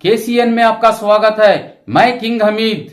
KCN में आपका स्वागत है। मैं किंग हमीद।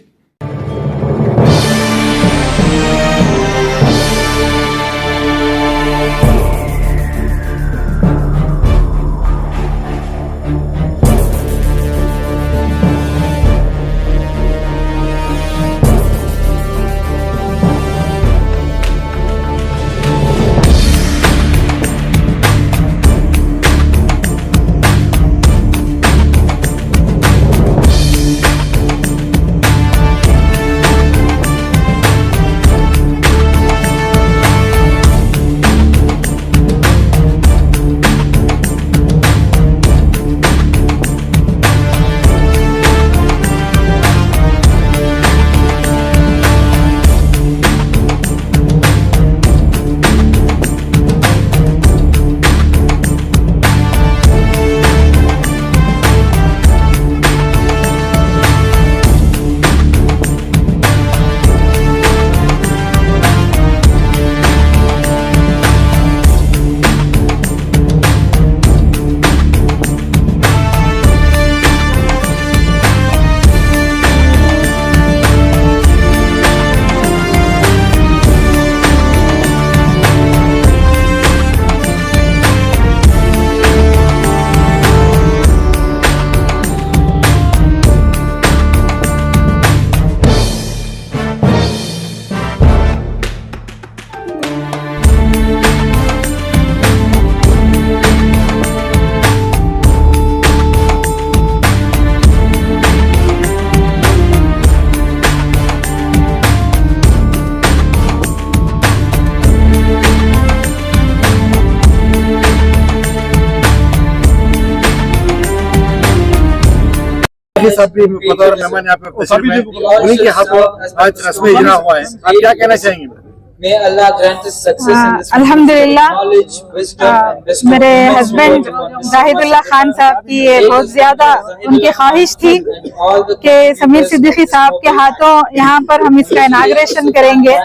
सभी मेहमान यहाँ पे उन्हीं के हाथों आज रस्में इजरा हुआ है। आप क्या कहना चाहेंगे? May Allah grant us success in this अल्हम्दुलिल्लाह knowledge, wisdom, and मेरे हस्बैंड जाहिदुल्लाह खान साहब की ये बहुत ज्यादा उनकी ख्वाहिश थी कि समीर सिद्दीकी साहब के हाथों यहाँ पर हम इसका इनाग्रेशन करेंगे।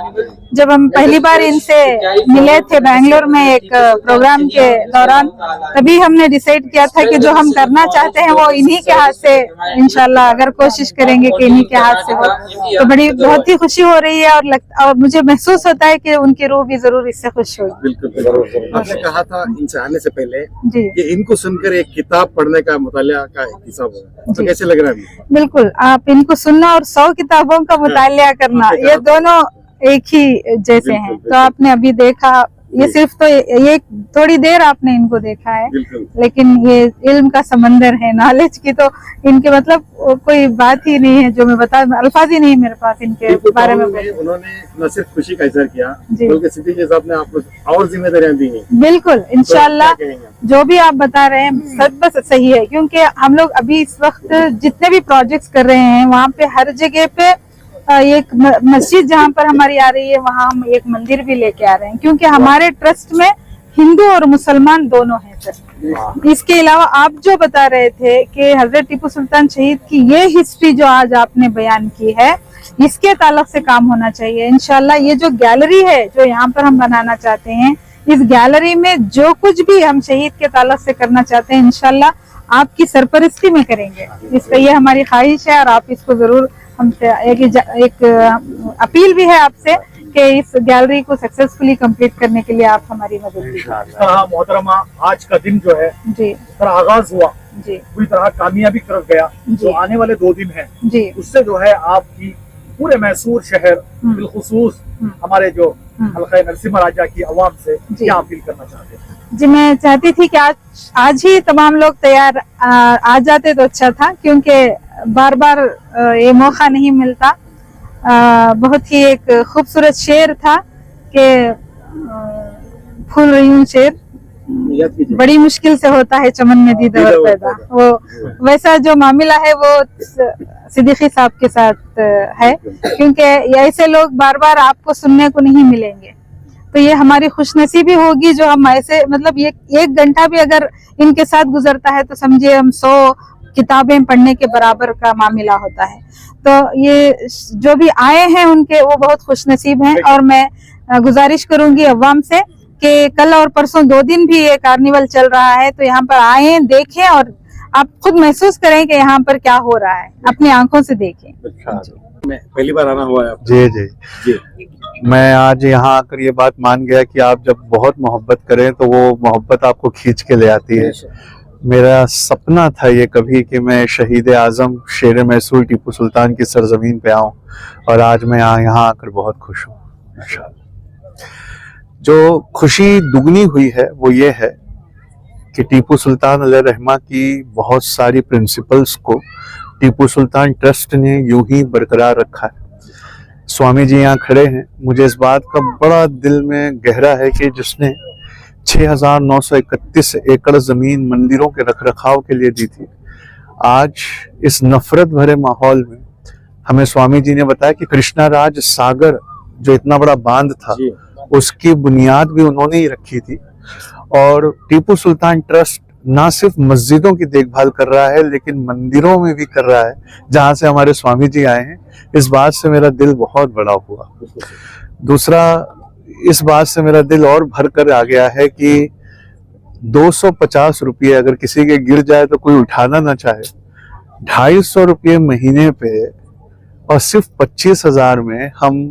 जब हम पहली बार इनसे मिले थे बेंगलोर में एक प्रोग्राम के दौरान, तभी हमने डिसाइड किया था कि जो हम करना चाहते हैं वो इन्हीं के हाथ से इंशाल्लाह अगर कोशिश करेंगे कि इन्हीं के हाथ से हो तो बहुत ही खुशी हो रही है और मुझे महसूस होता है कि उनकी रूह भी जरूर इससे खुश होगी। बिल्कुल। आपने कहा था इनसे आने से पहले कि इनको सुनकर एक किताब पढ़ने का मुतालिया का हिसाब होगा, तो कैसे लग रहा है? बिल्कुल, आप इनको सुनना और 100 किताबों का मुतालिया करना, ये दोनों एक ही जैसे हैं। तो आपने अभी देखा, ये सिर्फ तो ये थोड़ी देर आपने इनको देखा है, लेकिन ये इल्म का समंदर है, नॉलेज की तो इनके मतलब कोई बात ही नहीं है जो मैं बता, अल्फाज ही नहीं मेरे पास इनके बारे में। उन्होंने न सिर्फ खुशी का इजहार किया बल्कि सिद्दीकी साहब ने आपको और जिम्मेदारियां दी हैं। बिल्कुल, इंशाल्लाह जो भी आप बता रहे हैं सब बस सही है, क्योंकि हम लोग अभी इस वक्त जितने भी प्रोजेक्ट्स कर रहे हैं वहाँ पे हर जगह पे एक मस्जिद जहाँ पर हमारी आ रही है वहाँ हम एक मंदिर भी लेके आ रहे हैं, क्योंकि हमारे ट्रस्ट में हिंदू और मुसलमान दोनों हैं सर। इसके अलावा आप जो बता रहे थे कि हजरत टीपू सुल्तान शहीद की ये हिस्ट्री जो आज आपने बयान की है, इसके ताल्लुक से काम होना चाहिए इंशाल्लाह। ये जो गैलरी है जो यहाँ पर हम बनाना चाहते हैं, इस गैलरी में जो कुछ भी हम शहीद के ताल्लुक से करना चाहते हैं इंशाल्लाह आपकी सरपरस्ती में करेंगे। इसका ये हमारी ख्वाहिश है और आप इसको जरूर हमसे एक अपील भी है आपसे कि इस गैलरी को सक्सेसफुली कंप्लीट करने के लिए आप हमारी मदद कीजिए। मोहतरमा, आज का दिन जो है जी तरह आगाज हुआ जी, पूरी तरह कामयाबी की तरफ गया। जो आने वाले 2 दिन हैं जी, उससे जो है आपकी पूरे मैसूर शहर बिलखुसूस हमारे जो हल्का नरसिम्हा राजा की आवाम से क्या अपील करना चाहते हैं? जी, मैं चाहती थी कि आज ही तमाम लोग तैयार आ जाते तो अच्छा था, क्योंकि बार बार ये मौका नहीं मिलता। बहुत ही एक खूबसूरत शेर था कि फूल रही हूँ शेर, बड़ी मुश्किल से होता है चमन में दीदार पैदा। वो वैसा जो मामला है वो सिद्दीकी साहब के साथ है, क्योंकि ऐसे लोग बार बार आपको सुनने को नहीं मिलेंगे। तो ये हमारी खुशनसीबी होगी जो हम ऐसे मतलब ये 1 घंटा भी अगर इनके साथ गुजरता है तो समझिए हम 100 किताबें पढ़ने के बराबर का मामला होता है। तो ये जो भी आए हैं उनके वो बहुत खुशनसीब हैं, और मैं गुजारिश करूंगी अवाम से कि कल और परसों 2 दिन भी ये कार्निवल चल रहा है, तो यहाँ पर आए, देखें और आप खुद महसूस करें कि यहाँ पर क्या हो रहा है, अपनी आंखों से देखें। मैं पहली बार आना हुआ है आपको। जी जी जी मैं आज यहाँ आकर ये बात मान गया कि आप जब बहुत मोहब्बत करें तो वो मोहब्बत आपको खींच के ले आती है। मेरा सपना था ये कभी कि मैं शहीद आजम शेर मैसूर टीपू सुल्तान की सरजमीन पे आऊं, और आज मैं यहाँ आकर बहुत खुश हूँ माशाअल्लाह। जो खुशी दुगनी हुई है वो ये है कि टीपू सुल्तान अलैहिर्रहमा की बहुत सारी प्रिंसिपल्स को टीपू सुल्तान ट्रस्ट ने यूं ही बरकरार रखा है। स्वामी जी यहाँ खड़े हैं, मुझे इस बात का बड़ा दिल में गहरा है कि जिसने 6,931 एकड़ जमीन मंदिरों के रखरखाव के लिए दी थी, आज इस नफरत भरे माहौल में हमें स्वामी जी ने बताया कि कृष्णा राज सागर जो इतना बड़ा बांध था उसकी बुनियाद भी उन्होंने ही रखी थी। और टीपू सुल्तान ट्रस्ट ना सिर्फ मस्जिदों की देखभाल कर रहा है लेकिन मंदिरों में भी कर रहा है, जहां से हमारे स्वामी जी आए हैं। इस बात से मेरा दिल बहुत बड़ा हुआ। दूसरा, इस बात से मेरा दिल और भर कर आ गया है कि 250 रुपये अगर किसी के गिर जाए तो कोई उठाना ना चाहे, 250 रुपये महीने पे और सिर्फ 25,000 में हम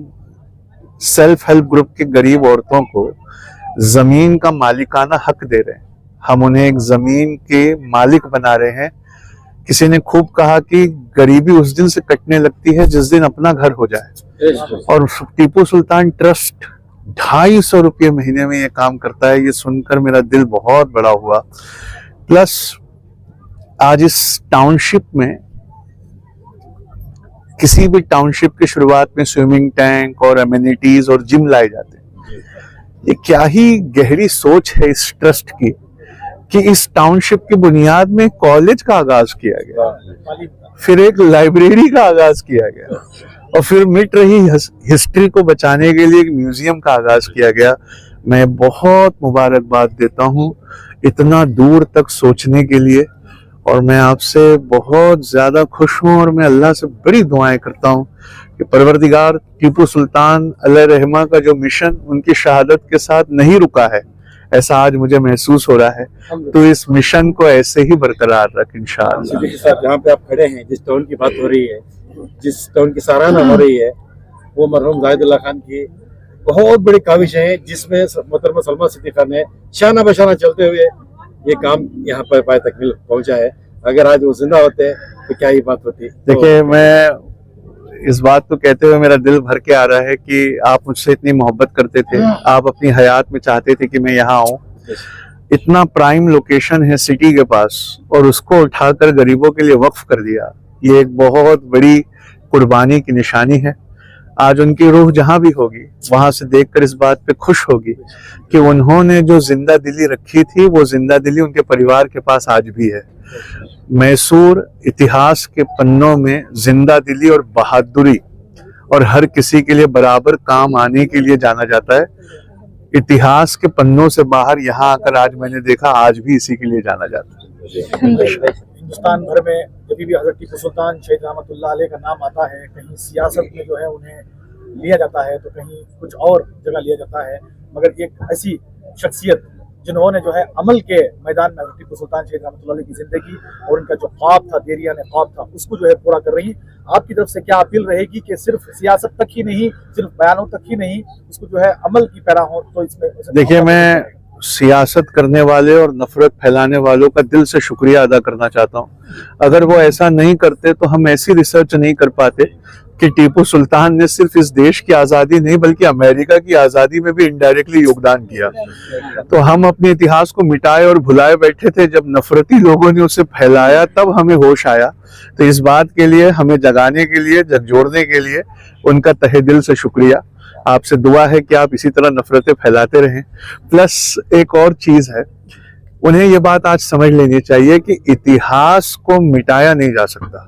सेल्फ हेल्प ग्रुप के गरीब औरतों को जमीन का मालिकाना हक दे रहे हैं। हम उन्हें एक जमीन के मालिक बना रहे हैं। किसी ने खूब कहा कि गरीबी उस दिन से कटने लगती है जिस दिन अपना घर हो जाए, और टीपू सुल्तान ट्रस्ट 250 रुपये महीने में ये काम करता है। ये सुनकर मेरा दिल बहुत बड़ा हुआ। प्लस आज इस टाउनशिप में, किसी भी टाउनशिप की शुरुआत में स्विमिंग टैंक और एमिनिटीज और जिम लाए जाते हैं। ये क्या ही गहरी सोच है इस ट्रस्ट की कि इस टाउनशिप की बुनियाद में कॉलेज का आगाज किया गया, फिर एक लाइब्रेरी का आगाज किया गया, और फिर मिट रही हिस्ट्री को बचाने के लिए एक म्यूजियम का आगाज किया गया। मैं बहुत मुबारकबाद देता हूँ इतना दूर तक सोचने के लिए, और मैं आपसे बहुत ज्यादा खुश हूँ। और मैं अल्लाह से बड़ी दुआएं करता हूँ कि परवरदिगार टीपू सुल्तान अलैहिर्रहमा का जो मिशन उनकी शहादत के साथ नहीं रुका है, ऐसा आज मुझे महसूस हो रहा है, तो इस मिशन को ऐसे ही बरकरार रख इंशाअल्लाह। जहाँ पे आप खड़े हैं, जिस टाउन की बात हो रही है, जिस टाउन की सराहना हो रही है, वो मरहूम जाहिदुल्लाह खान की बहुत बड़ी काविश है, जिसमें मोहतरमा सलमा सिद्दीक़ा ने शाना बशाना चलते हुए ये काम यहाँ पर पाए तक पहुंचा है। अगर आज वो जिंदा होते तो क्या ही बात होती। देखिए, मैं इस बात को कहते हुए मेरा दिल भर के आ रहा है कि आप मुझसे इतनी मोहब्बत करते थे, आप अपनी हयात में चाहते थे कि मैं यहाँ आऊँ। इतना प्राइम लोकेशन है सिटी के पास, और उसको उठाकर गरीबों के लिए वक्फ कर दिया। ये एक बहुत बड़ी कुर्बानी की निशानी है। आज उनकी रूह जहां भी होगी वहां से देखकर इस बात पे खुश होगी कि उन्होंने जो जिंदा दिली रखी थी वो जिंदा दिली उनके परिवार के पास आज भी है। मैसूर इतिहास के पन्नों में जिंदा दिली और बहादुरी और हर किसी के लिए बराबर काम आने के लिए जाना जाता है। इतिहास के पन्नों से बाहर यहाँ आकर आज मैंने देखा आज भी इसी के लिए जाना जाता है। हिंदुस्तान भर में जब भी हजरत टीपू सुल्तान शहीद रहमतुल्लाह अलैह का नाम आता है, कहीं सियासत में जो है उन्हें लिया जाता है, तो कहीं कुछ और जगह लिया जाता है, मगर एक ऐसी शख्सियत जिन्होंने जो है अमल के मैदान में टीपू सुल्तान शहीद रहमतुल्लाह अलैह की जिंदगी और उनका जो ख्वाब था, देरिया ने ख्वाब था, उसको जो है पूरा कर रही। आपकी तरफ से क्या अपील रहेगी कि सिर्फ सियासत तक ही नहीं, सिर्फ बयानों तक ही नहीं, उसको जो है अमल की पैरा हो? तो इसमें देखिए, मैं सियासत करने वाले और नफरत फैलाने वालों का दिल से शुक्रिया अदा करना चाहता हूँ। अगर वो ऐसा नहीं करते तो हम ऐसी रिसर्च नहीं कर पाते कि टीपू सुल्तान ने सिर्फ इस देश की आज़ादी नहीं बल्कि अमेरिका की आज़ादी में भी इनडायरेक्टली योगदान किया। तो हम अपने इतिहास को मिटाए और भुलाए बैठे थे, जब नफरती लोगों ने उसे फैलाया तब हमें होश आया। तो इस बात के लिए, हमें जगाने के लिए, झकझोरने के लिए उनका तहे दिल से शुक्रिया। आपसे दुआ है कि आप इसी तरह नफरतें फैलाते रहें। प्लस एक और चीज है, उन्हें ये बात आज समझ लेनी चाहिए कि इतिहास को मिटाया नहीं जा सकता,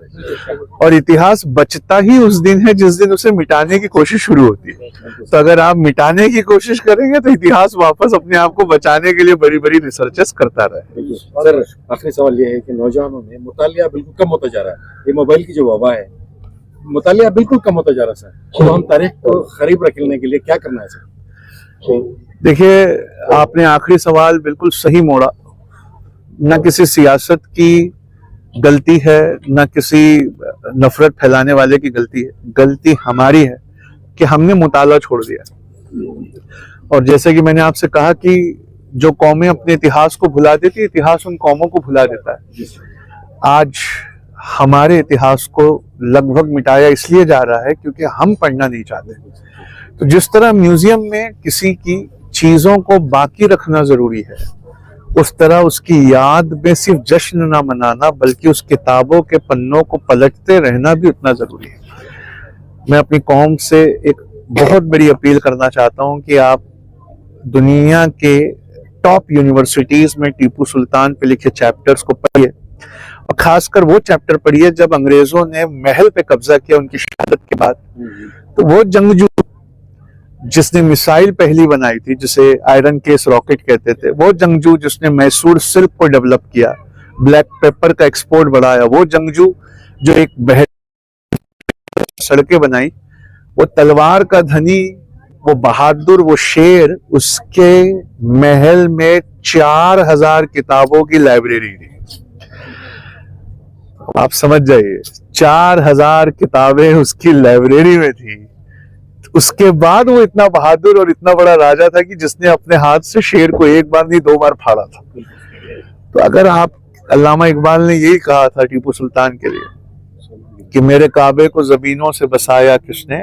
और इतिहास बचता ही उस दिन है जिस दिन उसे मिटाने की कोशिश शुरू होती है। तो अगर आप मिटाने की कोशिश करेंगे तो इतिहास वापस अपने आप को बचाने के लिए बड़ी बड़ी रिसर्चेस करता रहे। सर, आखिरी सवाल ये है कि नौजवानों में मुतालिया बिल्कुल कम होता जा रहा है। ये मोबाइल की जो वबा है, मुतालिया बिल्कुल कम होता जा रहा है सर, तो हम तारीख को करीब रखने के लिए क्या करना है सर? देखिए, आपने आखिरी सवाल बिल्कुल सही मोड़ा। न किसी सियासत की गलती है, न किसी नफरत फैलाने वाले की गलती है। गलती हमारी है कि हमने मुताला छोड़ दिया। और जैसे कि मैंने आपसे कहा कि जो कौमें अपने इतिहास को भुला देती, इतिहास उन कौमों को भुला देता है। आज हमारे इतिहास को लगभग मिटाया इसलिए जा रहा है क्योंकि हम पढ़ना नहीं चाहते। तो जिस तरह म्यूजियम में किसी की चीजों को बाकी रखना जरूरी है, उस तरह उसकी याद में सिर्फ जश्न ना मनाना बल्कि उस किताबों के पन्नों को पलटते रहना भी उतना जरूरी है। मैं अपनी कौम से एक बहुत बड़ी अपील करना चाहता हूं कि आप दुनिया के टॉप यूनिवर्सिटीज में टीपू सुल्तान पे लिखे चैप्टर्स को पढ़िए, और खासकर वो चैप्टर पढ़िए जब अंग्रेजों ने महल पे कब्जा किया उनकी शहादत के बाद। तो वो जंगजू जिसने मिसाइल पहली बनाई थी, जिसे आयरन केस रॉकेट कहते थे, वो जंगजू जिसने मैसूर सिल्क को डेवलप किया, ब्लैक पेपर का एक्सपोर्ट बढ़ाया, वो जंगजू जो एक सड़कें बनाई, वो तलवार का धनी, वो बहादुर, वो शेर, उसके महल में 4000 किताबों की लाइब्रेरी थी। आप समझ जाइए, 4000 किताबें उसकी लाइब्रेरी में थी। उसके बाद वो इतना बहादुर और इतना बड़ा राजा था कि जिसने अपने हाथ से शेर को एक बार नहीं 2 बार फाड़ा था। तो अगर आप, अल्लामा इकबाल ने यही कहा था टीपू सुल्तान के लिए कि मेरे काबे को जमीनों से बसाया किसने,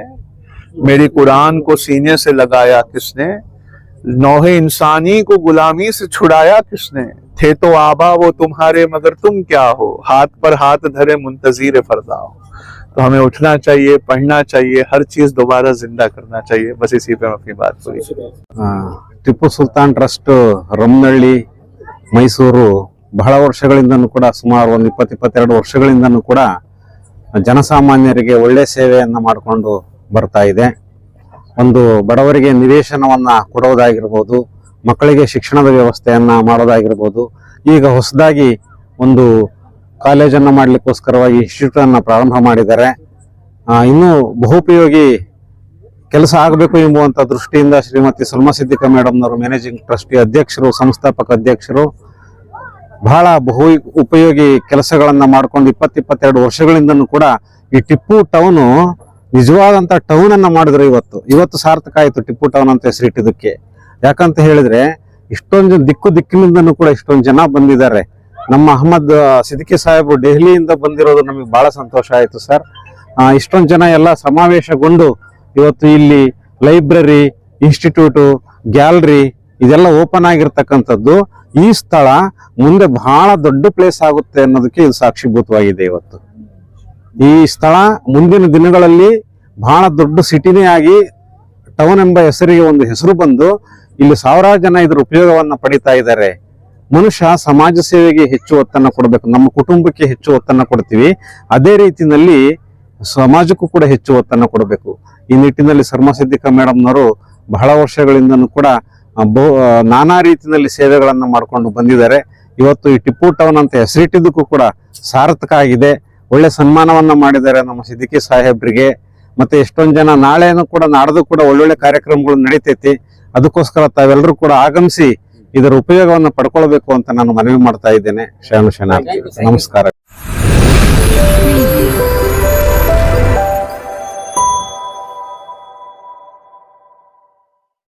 मेरी कुरान को सीने से लगाया किसने, नौहे इंसानी को गुलामी से छुड़ाया किसने, थे तो आबा वो तुम्हारे मगर तुम क्या हो, हाथ पर हाथ धरे मुंतजीर फरदा हो। तो हमें उठना चाहिए, पढ़ना चाहिए, हर चीज दोबारा जिंदा करना चाहिए। बस इसी पे हम अपनी बात पूरी। ಟಿಪ್ಪು ಸುಲ್ತಾನ್ ಟ್ರಸ್ಟ್ ರಮ್ನಳ್ಳಿ ಮೈಸೂರು ಬಹಳ ವರ್ಷಗಳಿಂದನೂ ಕೂಡ, ಸುಮಾರು ಒಂದು 20-22 ವರ್ಷಗಳಿಂದನೂ ಕೂಡ ಜನಸಾಮಾನ್ಯರಿಗೆ ಒಳ್ಳೆ ಸೇವೆಯನ್ನ ಮಾಡಿಕೊಂಡು ಬರ್ತಾ ಇದೆ. ಒಂದು ಬಡವರಿಗೆ ನಿವೇಶನವನ್ನ ಕೊಡೋದಾಗಿರ್ಬೋದು, ಮಕ್ಕಳಿಗೆ ಶಿಕ್ಷಣದ ವ್ಯವಸ್ಥೆಯನ್ನ ಮಾಡೋದಾಗಿರ್ಬೋದು, ಈಗ ಹೊಸದಾಗಿ ಒಂದು ಕಾಲೇಜನ್ನು ಮಾಡಲಿಕ್ಕೋಸ್ಕರವಾಗಿ ಇನ್ಸ್ಟಿಟ್ಯೂಟ್ ಅನ್ನ ಪ್ರಾರಂಭ ಮಾಡಿದ್ದಾರೆ. ಇನ್ನೂ ಬಹುಪಯೋಗಿ ಕೆಲಸ ಆಗಬೇಕು ಎಂಬುವಂತ ದೃಷ್ಟಿಯಿಂದ ಶ್ರೀಮತಿ ಸಲ್ಮಾ ಸಿದ್ದಿಕಾ ಮೇಡಮ್ನವರು ಮ್ಯಾನೇಜಿಂಗ್ ಟ್ರಸ್ಟಿ ಅಧ್ಯಕ್ಷರು, ಸಂಸ್ಥಾಪಕ ಅಧ್ಯಕ್ಷರು, ಬಹಳ ಬಹು ಉಪಯೋಗಿ ಕೆಲಸಗಳನ್ನ ಮಾಡ್ಕೊಂಡು 20-22 ವರ್ಷಗಳಿಂದನೂ ಕೂಡ ಈ ಟಿಪ್ಪು ಟೌನು ನಿಜವಾದಂತ ಟೌನ್ ಅನ್ನ ಮಾಡಿದ್ರು. ಇವತ್ತು ಸಾರ್ಥಕ ಆಯ್ತು ಟಿಪ್ಪು ಟೌನ್ ಅಂತ ಹೆಸರಿಟ್ಟಿದ್ದಕ್ಕೆ. ಯಾಕಂತ ಹೇಳಿದ್ರೆ ಇಷ್ಟೊಂದು ದಿಕ್ಕಿನಿಂದನೂ ಕೂಡ ಇಷ್ಟೊಂದು ಜನ ಬಂದಿದ್ದಾರೆ. ನಮ್ಮ ಅಹಮದ್ ಸಿದ್ದಿಕಿ ಸಾಹೇಬರು ದೆಹಲಿಯಿಂದ ಬಂದಿರೋದು ನಮಗೆ ಬಹಳ ಸಂತೋಷ ಆಯ್ತು ಸರ್. ಇಷ್ಟೊಂದು ಜನ ಎಲ್ಲ ಸಮಾವೇಶಗೊಂಡು ಇವತ್ತು ಇಲ್ಲಿ ಲೈಬ್ರರಿ, ಇನ್ಸ್ಟಿಟ್ಯೂಟು, ಗ್ಯಾಲರಿ ಇದೆಲ್ಲ ಓಪನ್ ಆಗಿರ್ತಕ್ಕಂಥದ್ದು. ಈ ಸ್ಥಳ ಮುಂದೆ ಬಹಳ ದೊಡ್ಡ ಪ್ಲೇಸ್ ಆಗುತ್ತೆ ಅನ್ನೋದಕ್ಕೆ ಇದು ಸಾಕ್ಷೀಭೂತವಾಗಿದೆ. ಇವತ್ತು ಈ ಸ್ಥಳ ಮುಂದಿನ ದಿನಗಳಲ್ಲಿ ಬಹಳ ದೊಡ್ಡ ಸಿಟಿನೇ ಆಗಿ ಟೌನ್ ಎಂಬ ಹೆಸರಿಗೆ ಒಂದು ಹೆಸರು ಬಂದು ಇಲ್ಲಿ ಸಾವಿರಾರು ಜನ ಇದರ ಉಪಯೋಗವನ್ನ ಪಡಿತಾ ಇದ್ದಾರೆ. ಮನುಷ್ಯ ಸಮಾಜ ಸೇವೆಗೆ ಹೆಚ್ಚು ಒತ್ತನ್ನು ಕೊಡಬೇಕು. ನಮ್ಮ ಕುಟುಂಬಕ್ಕೆ ಹೆಚ್ಚು ಒತ್ತನ್ನು ಕೊಡ್ತೀವಿ, ಅದೇ ರೀತಿಯಲ್ಲಿ ಸಮಾಜಕ್ಕೂ ಕೂಡ ಹೆಚ್ಚು ಒತ್ತನ್ನು ಕೊಡಬೇಕು. ಈ ನಿಟ್ಟಿನಲ್ಲಿ ಸಲ್ಮಾ ಸಿದ್ದಿಕಾ ಮೇಡಮ್ನವರು ಬಹಳ ವರ್ಷಗಳಿಂದನೂ ಕೂಡ ನಾನಾ ರೀತಿಯಲ್ಲಿ ಸೇವೆಗಳನ್ನ ಮಾಡ್ಕೊಂಡು ಬಂದಿದ್ದಾರೆ. ಇವತ್ತು ಈ ಟಿಪ್ಪು ಟೌನ್ ಅಂತ ಹೆಸರಿಟ್ಟಿದ್ದಕ್ಕೂ ಕೂಡ ಸಾರ್ಥಕ ಆಗಿದೆ. ಒಳ್ಳೆ ಸನ್ಮಾನವನ್ನ ಮಾಡಿದ್ದಾರೆ ನಮ್ಮ ಸಿದ್ದಿಕಿ ಸಾಹೇಬ್ರಿಗೆ. ಮತ್ತೆ ಎಷ್ಟೊಂದು ಜನ ನಾಳೆನೂ ಕೂಡ, ನಾಡ್ದು ಕೂಡ ಒಳ್ಳೊಳ್ಳೆ ಕಾರ್ಯಕ್ರಮಗಳು ನಡೀತೈತಿ. ಅದಕ್ಕೋಸ್ಕರ ತಾವೆಲ್ಲರೂ ಕೂಡ ಆಗಮಿಸಿ ಇದರ ಉಪಯೋಗವನ್ನು ಪಡ್ಕೊಳ್ಬೇಕು ಅಂತ ನಾನು ಮನವಿ ಮಾಡ್ತಾ ಇದ್ದೇನೆ. ಶರಣು ಶರಣಾರ್ಥಿ. ನಮಸ್ಕಾರ.